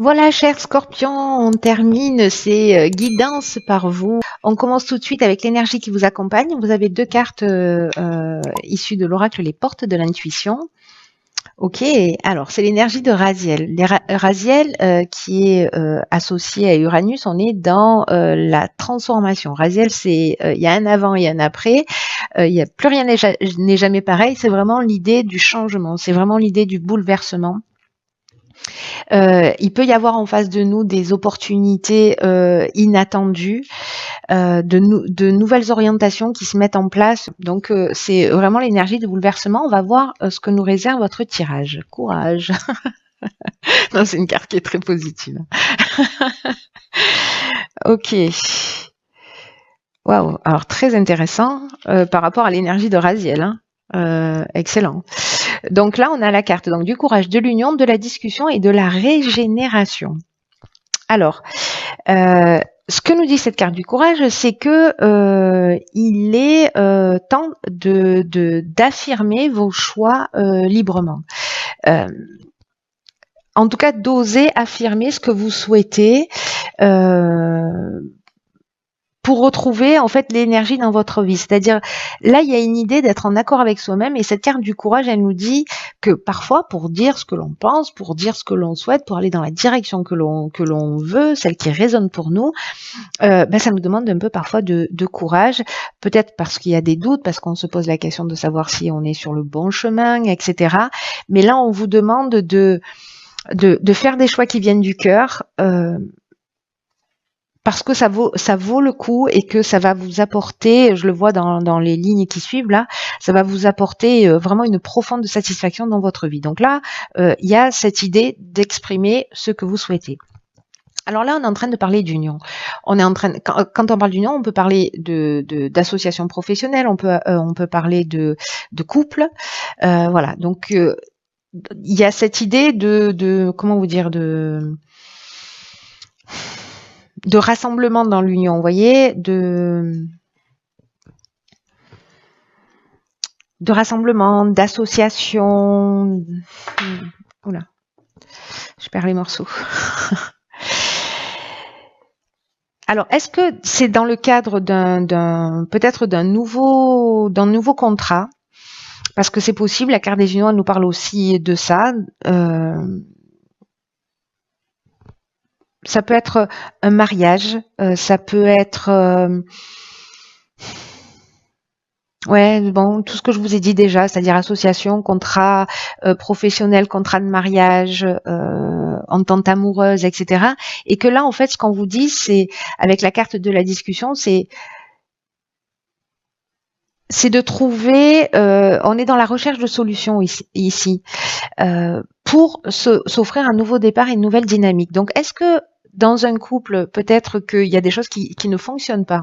Voilà, cher Scorpion, on termine ces guidances par vous. On commence tout de suite avec l'énergie qui vous accompagne. Vous avez deux cartes issues de l'oracle Les Portes de l'Intuition. Ok, alors c'est l'énergie de Raziel. Raziel qui est associé à Uranus, on est dans la transformation. Raziel, c'est il y a un avant et un après. Il y a plus rien n'est jamais pareil. C'est vraiment l'idée du changement. C'est vraiment l'idée du bouleversement. Il peut y avoir en face de nous des opportunités inattendues, de nouvelles orientations qui se mettent en place. Donc, c'est vraiment l'énergie de bouleversement. On va voir ce que nous réserve votre tirage. Courage. Non, c'est une carte qui est très positive. Ok. Waouh. Alors, très intéressant par rapport à l'énergie de Raziel. Hein. Excellent. Donc là, on a la carte donc, du courage, de l'union, de la discussion et de la régénération. Alors, ce que nous dit cette carte du courage, c'est que il est temps d'affirmer vos choix librement. En tout cas, d'oser affirmer ce que vous souhaitez pour retrouver en fait l'énergie dans votre vie. C'est-à-dire, là, il y a une idée d'être en accord avec soi-même, et cette carte du courage, elle nous dit que parfois, pour dire ce que l'on pense, pour dire ce que l'on souhaite, pour aller dans la direction que l'on veut, celle qui résonne pour nous, ça nous demande un peu parfois de courage, peut-être parce qu'il y a des doutes, parce qu'on se pose la question de savoir si on est sur le bon chemin, etc. Mais là, on vous demande de faire des choix qui viennent du cœur, parce que ça vaut le coup et que ça va vous apporter, je le vois dans les lignes qui suivent là, ça va vous apporter vraiment une profonde satisfaction dans votre vie. Donc là, il y a cette idée d'exprimer ce que vous souhaitez. Alors là, on est en train de parler d'union. On est en train, quand on parle d'union, on peut parler d'association professionnelle, on peut parler de couple, voilà. Donc il y a cette idée de comment vous dire de rassemblement dans l'union, vous voyez, de rassemblement, d'association. Oula, je perds les morceaux. Alors, est-ce que c'est dans le cadre peut-être d'un nouveau contrat? Parce que c'est possible, la carte des unions, elle nous parle aussi de ça. Ça peut être un mariage, ça peut être bon, tout ce que je vous ai dit déjà, c'est-à-dire association, contrat professionnel, contrat de mariage, entente amoureuse, etc. Et que là, en fait, ce qu'on vous dit, c'est, avec la carte de la discussion, c'est de trouver, on est dans la recherche de solutions ici pour s'offrir un nouveau départ et une nouvelle dynamique. Donc, est-ce que dans un couple, peut-être qu'il y a des choses qui ne fonctionnent pas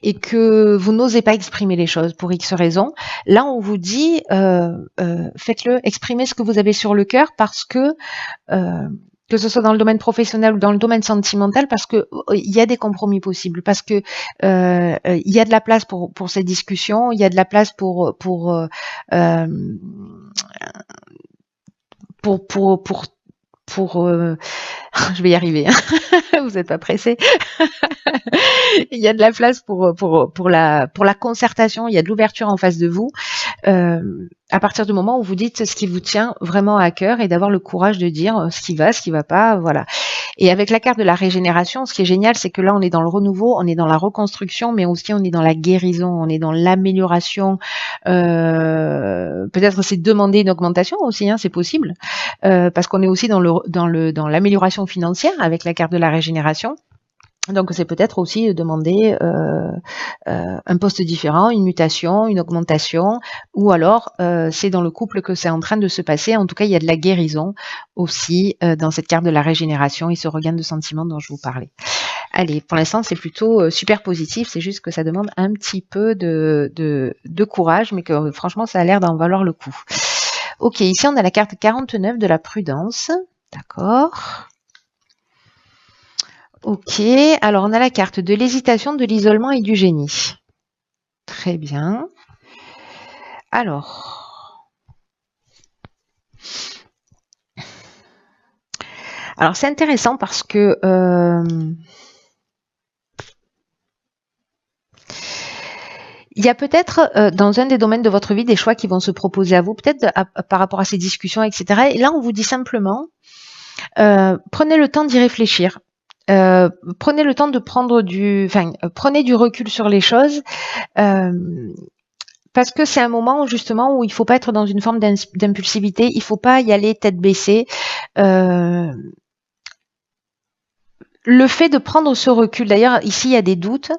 et que vous n'osez pas exprimer les choses pour X raisons, là on vous dit faites-le, exprimez ce que vous avez sur le cœur, parce que ce soit dans le domaine professionnel ou dans le domaine sentimental, parce que il y a des compromis possibles, parce que il y a de la place pour ces discussions, il y a de la place pour je vais y arriver, hein. Vous n'êtes pas pressé. Il y a de la place pour la concertation, il y a de l'ouverture en face de vous. À partir du moment où vous dites ce qui vous tient vraiment à cœur et d'avoir le courage de dire ce qui va pas, voilà. Et avec la carte de la régénération, ce qui est génial, c'est que là, on est dans le renouveau, on est dans la reconstruction, mais aussi on est dans la guérison, on est dans l'amélioration. Peut-être c'est demander une augmentation aussi, hein, c'est possible, parce qu'on est aussi dans l'amélioration financière avec la carte de la régénération. Donc c'est peut-être aussi demander un poste différent, une mutation, une augmentation, ou alors c'est dans le couple que c'est en train de se passer. En tout cas, il y a de la guérison aussi dans cette carte de la régénération et ce regain de sentiments dont je vous parlais. Allez, pour l'instant, c'est plutôt super positif, c'est juste que ça demande un petit peu de courage, mais que franchement, ça a l'air d'en valoir le coup. Ok, ici on a la carte 49 de la prudence, d'accord. Ok, alors on a la carte de l'hésitation, de l'isolement et du génie. Très bien. Alors Alors c'est intéressant parce que il y a peut-être dans un des domaines de votre vie des choix qui vont se proposer à vous, peut-être par rapport à ces discussions, etc. Et là, on vous dit simplement, prenez le temps d'y réfléchir. Prenez le temps de prendre prenez du recul sur les choses. Parce que c'est un moment justement où il faut pas être dans une forme d'impulsivité, il faut pas y aller tête baissée. Le fait de prendre ce recul, d'ailleurs ici il y a des doutes,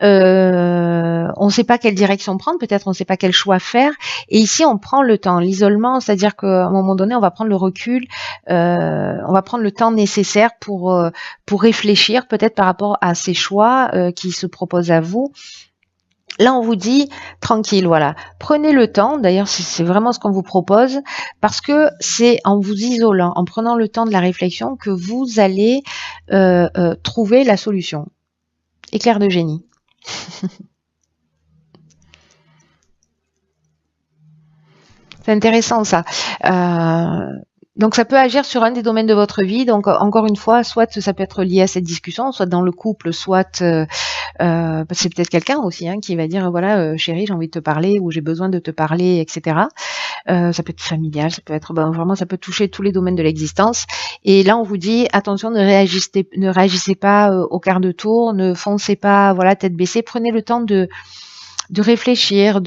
on ne sait pas quelle direction prendre, peut-être on ne sait pas quel choix faire, et ici on prend le temps, l'isolement, c'est-à-dire qu'à un moment donné on va prendre le recul, on va prendre le temps nécessaire pour réfléchir peut-être par rapport à ces choix qui se proposent à vous. Là, on vous dit tranquille, voilà. Prenez le temps, d'ailleurs, c'est vraiment ce qu'on vous propose, parce que c'est en vous isolant, en prenant le temps de la réflexion, que vous allez trouver la solution. Éclair de génie. C'est intéressant ça. Donc ça peut agir sur un des domaines de votre vie. Donc encore une fois, soit ça peut être lié à cette discussion, soit dans le couple, soit c'est peut-être quelqu'un aussi qui va dire voilà chérie, j'ai envie de te parler ou j'ai besoin de te parler, etc. Ça peut être familial, ça peut être vraiment, ça peut toucher tous les domaines de l'existence. Et là on vous dit attention, ne réagissez pas au quart de tour, ne foncez pas voilà tête baissée, prenez le temps de réfléchir,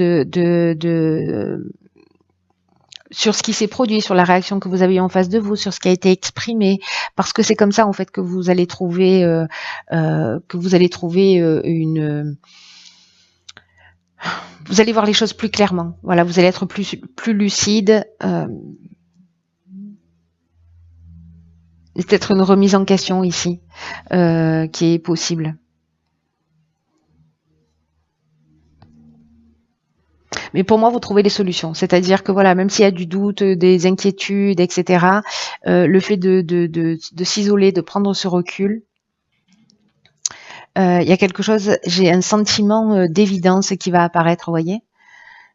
sur ce qui s'est produit, sur la réaction que vous avez eu en face de vous, sur ce qui a été exprimé, parce que c'est comme ça en fait que vous allez trouver vous allez voir les choses plus clairement. Voilà, vous allez être plus lucide. C'est peut-être une remise en question ici qui est possible. Mais pour moi, vous trouvez les solutions. C'est-à-dire que voilà, même s'il y a du doute, des inquiétudes, etc., le fait de s'isoler, de prendre ce recul, il y a quelque chose, j'ai un sentiment d'évidence qui va apparaître, vous voyez.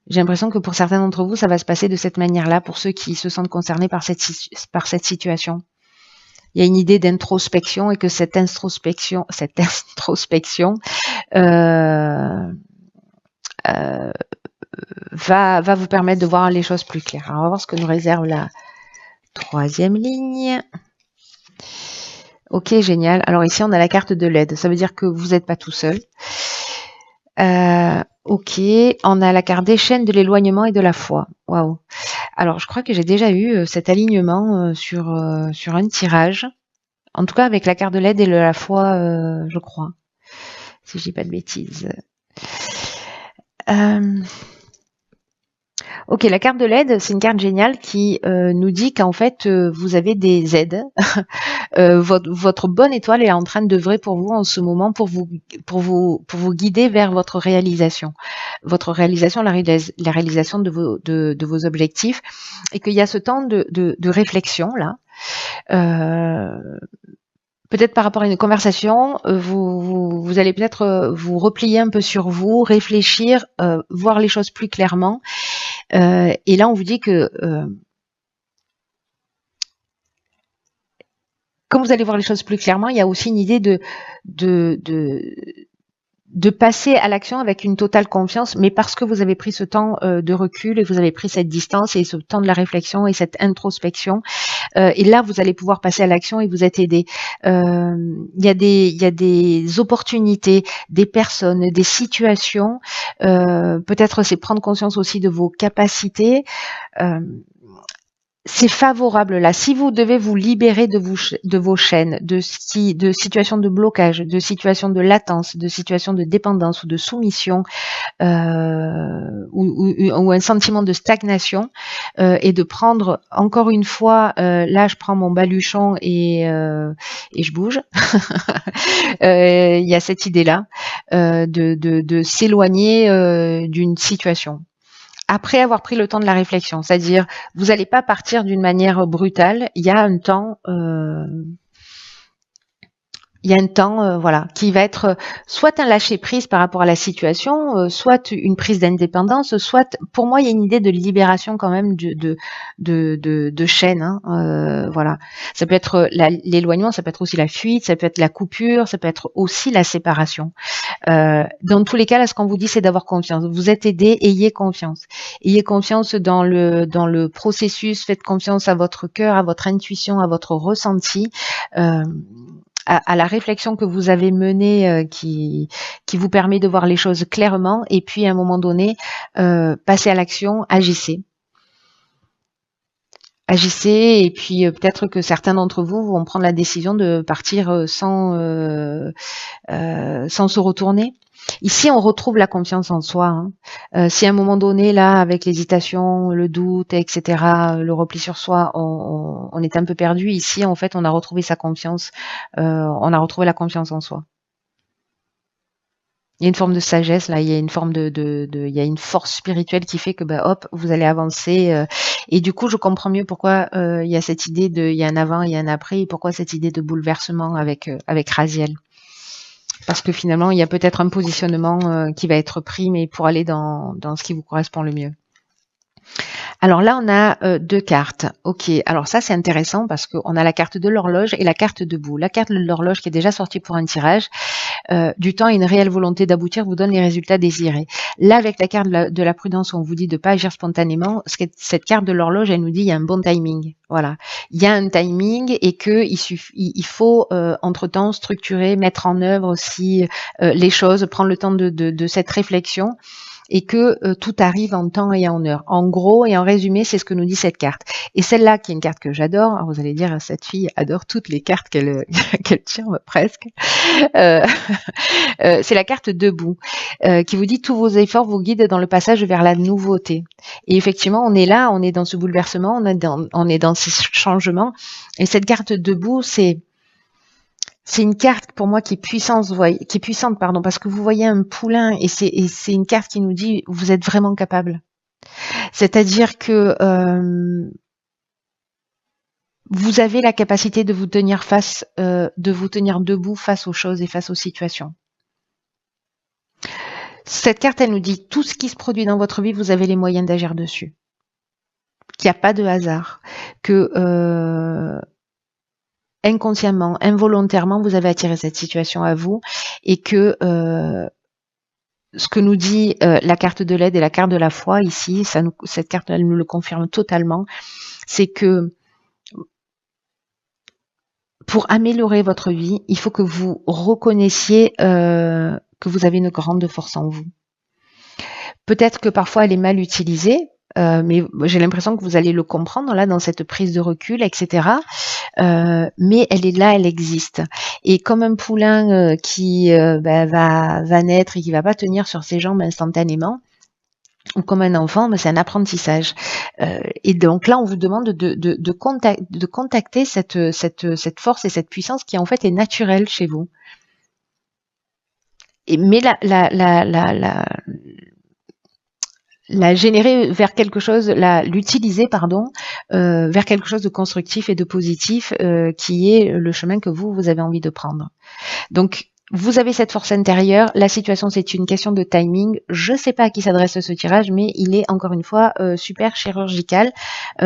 J'ai l'impression que pour certains d'entre vous, ça va se passer de cette manière-là, pour ceux qui se sentent concernés par cette situation. Il y a une idée d'introspection et que cette introspection va vous permettre de voir les choses plus claires. Alors, on va voir ce que nous réserve la troisième ligne. Ok, génial. Alors ici, on a la carte de l'aide. Ça veut dire que vous n'êtes pas tout seul. Ok, on a la carte des chaînes, de l'éloignement et de la foi. Waouh. Alors, je crois que j'ai déjà eu cet alignement sur un tirage. En tout cas, avec la carte de l'aide et de la foi, je crois. Si je dis pas de bêtises. Ok, la carte de l'aide, c'est une carte géniale qui nous dit qu'en fait, vous avez des aides. Votre bonne étoile est en train d'œuvrer pour vous en ce moment pour vous guider vers votre réalisation. Votre réalisation, la réalisation de vos objectifs. Et qu'il y a ce temps de réflexion, là. Peut-être par rapport à une conversation, vous allez peut-être vous replier un peu sur vous, réfléchir, voir les choses plus clairement. Et là, on vous dit que comme vous allez voir les choses plus clairement, il y a aussi une idée de passer à l'action avec une totale confiance, mais parce que vous avez pris ce temps de recul et vous avez pris cette distance et ce temps de la réflexion et cette introspection. Et là, vous allez pouvoir passer à l'action et vous être aidé. Il y a des opportunités, des personnes, des situations. Peut-être c'est prendre conscience aussi de vos capacités. C'est favorable là. Si vous devez vous libérer de vos chaînes, de situations de blocage, de situations de latence, de situations de dépendance ou de soumission, ou un sentiment de stagnation, et de prendre encore une fois, là je prends mon baluchon et je bouge. Il y a cette idée-là de s'éloigner d'une situation. Après avoir pris le temps de la réflexion, c'est-à-dire vous n'allez pas partir d'une manière brutale, il y a un temps Il y a un temps, voilà, qui va être soit un lâcher prise par rapport à la situation, soit une prise d'indépendance, soit, pour moi, il y a une idée de libération quand même de chaîne. Hein, voilà, ça peut être l'éloignement, ça peut être aussi la fuite, ça peut être la coupure, ça peut être aussi la séparation. Dans tous les cas, là, ce qu'on vous dit, c'est d'avoir confiance. Vous êtes aidé, ayez confiance. Ayez confiance dans le processus. Faites confiance à votre cœur, à votre intuition, à votre ressenti. À la réflexion que vous avez menée qui vous permet de voir les choses clairement et puis à un moment donné, passez à l'action, agissez. Agissez et puis peut-être que certains d'entre vous vont prendre la décision de partir sans se retourner. Ici, on retrouve la confiance en soi. Hein. Si à un moment donné, là, avec l'hésitation, le doute, etc., le repli sur soi, on est un peu perdu. Ici, en fait, on a retrouvé sa confiance. On a retrouvé la confiance en soi. Il y a une forme de sagesse là, il y a une forme il y a une force spirituelle qui fait que bah, hop, vous allez avancer. Et du coup, je comprends mieux pourquoi il y a cette idée il y a un avant, il y a un après, et pourquoi cette idée de bouleversement avec Raziel. Parce que finalement, il y a peut-être un positionnement qui va être pris, mais pour aller dans ce qui vous correspond le mieux. Alors là, on a deux cartes. Ok, alors ça c'est intéressant parce qu'on a la carte de l'horloge et la carte debout. La carte de l'horloge qui est déjà sortie pour un tirage, du temps et une réelle volonté d'aboutir vous donne les résultats désirés. Là, avec la carte de la prudence, on vous dit de ne pas agir spontanément. Cette carte de l'horloge, elle nous dit il y a un bon timing. Voilà, il y a un timing et que il faut entre-temps structurer, mettre en œuvre aussi les choses, prendre le temps de cette réflexion. Et que tout arrive en temps et en heure. En gros et en résumé, c'est ce que nous dit cette carte. Et celle-là, qui est une carte que j'adore, alors vous allez dire, cette fille adore toutes les cartes qu'elle tient presque. C'est la carte debout, qui vous dit tous vos efforts vous guident dans le passage vers la nouveauté. Et effectivement, on est là, on est dans ce bouleversement, on est dans ces changements. Et cette carte debout, c'est une carte pour moi qui est puissante, parce que vous voyez un poulain et c'est une carte qui nous dit vous êtes vraiment capable. C'est-à-dire que vous avez la capacité de vous tenir debout face aux choses et face aux situations. Cette carte, elle nous dit tout ce qui se produit dans votre vie, vous avez les moyens d'agir dessus. Qu'il n'y a pas de hasard, que inconsciemment, involontairement, vous avez attiré cette situation à vous et que ce que nous dit la carte de l'aide et la carte de la foi ici, cette carte elle nous le confirme totalement, c'est que pour améliorer votre vie, il faut que vous reconnaissiez que vous avez une grande force en vous. Peut-être que parfois elle est mal utilisée, mais j'ai l'impression que vous allez le comprendre là dans cette prise de recul, etc. Mais elle est là, elle existe. Et comme un poulain qui va naître et qui va pas tenir sur ses jambes instantanément, ou comme un enfant, c'est un apprentissage. Et donc là, on vous demande de contacter cette force et cette puissance qui en fait est naturelle chez vous. Mais la générer vers quelque chose, l'utiliser, vers quelque chose de constructif et de positif, qui est le chemin que vous avez envie de prendre. Donc, vous avez cette force intérieure. La situation, c'est une question de timing. Je ne sais pas à qui s'adresse ce tirage, mais il est encore une fois super chirurgical. Et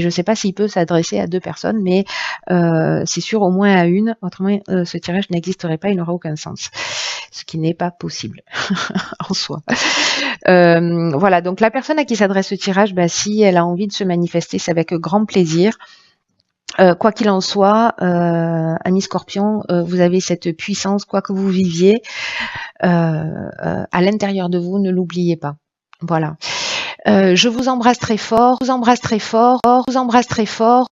je ne sais pas s'il peut s'adresser à deux personnes, mais c'est sûr au moins à une. Autrement, ce tirage n'existerait pas, il n'aura aucun sens. Ce qui n'est pas possible en soi. Voilà, donc la personne à qui s'adresse ce tirage, si elle a envie de se manifester, c'est avec grand plaisir. Quoi qu'il en soit, amis Scorpion, vous avez cette puissance, quoi que vous viviez, à l'intérieur de vous, ne l'oubliez pas. Voilà. Je vous embrasse très fort,